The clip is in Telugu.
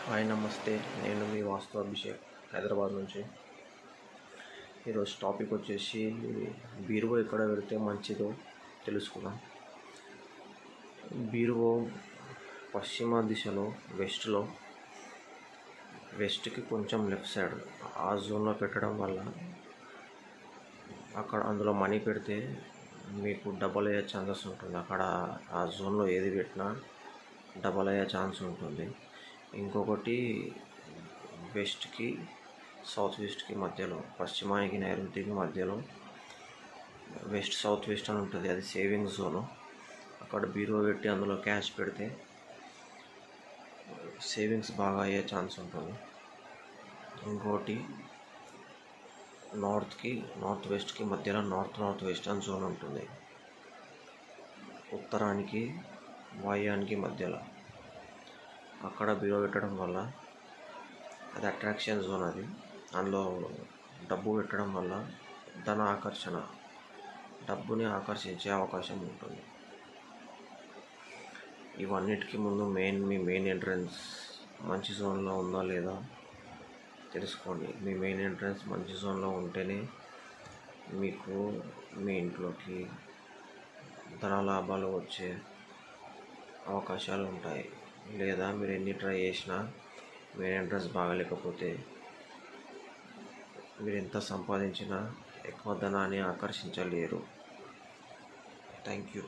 హాయ్ నమస్తే. నేను మీ వాస్తు అభిషేక్ హైదరాబాద్ నుంచి. ఈరోజు టాపిక్ వచ్చేసి బీరువా ఎక్కడ పెడితే మంచిదో తెలుసుకుందాం. బీరువా పశ్చిమ దిశలో వెస్ట్కి కొంచెం లెఫ్ట్ సైడ్ ఆ జోన్లో పెట్టడం వల్ల అందులో మనీ పెడితే మీకు డబల్ అయ్యే ఛాన్సెస్ ఉంటుంది. అక్కడ ఆ జోన్లో ఏది పెట్టినా డబల్ అయ్యే ఛాన్స్ ఉంటుంది. ఇంకొకటి వెస్ట్కి సౌత్ వెస్ట్కి మధ్యలో, పశ్చిమానికి నైరుతికి మధ్యలో వెస్ట్ సౌత్ వెస్ట్ అని ఉంటుంది. అది సేవింగ్ జోను. అక్కడ బీరువా పెట్టి అందులో క్యాష్ పెడితే సేవింగ్స్ బాగా అయ్యే ఛాన్స్ ఉంటుంది. ఇంకోటి నార్త్ వెస్ట్కి మధ్యలో నార్త్ వెస్ట్ అని జోన్ ఉంటుంది. ఉత్తరానికి వాయువ్యానికి మధ్యలో అక్కడ బీరువా పెట్టడం వల్ల అది అట్రాక్షన్ జోన్. అది అందులో డబ్బు పెట్టడం వల్ల ధన ఆకర్షణ, డబ్బుని ఆకర్షించే అవకాశం ఉంటుంది. ఇవన్నిటికీ ముందు మీ మెయిన్ ఎంట్రన్స్ మంచి జోన్లో ఉందా లేదా తెలుసుకోండి. మీ మెయిన్ ఎంట్రన్స్ మంచి జోన్లో ఉంటేనే మీకు మీ ఇంట్లోకి ధన లాభాలు వచ్చే అవకాశాలు ఉంటాయి. లేదా మీరు ఎన్ని ట్రై చేసినా మెయిన్ ఎంట్రన్స్ బాగలేకపోతే మీరు ఎంత సంపాదించినా ఎక్కువ ధనాన్ని ఆకర్షించలేరు. Thank you.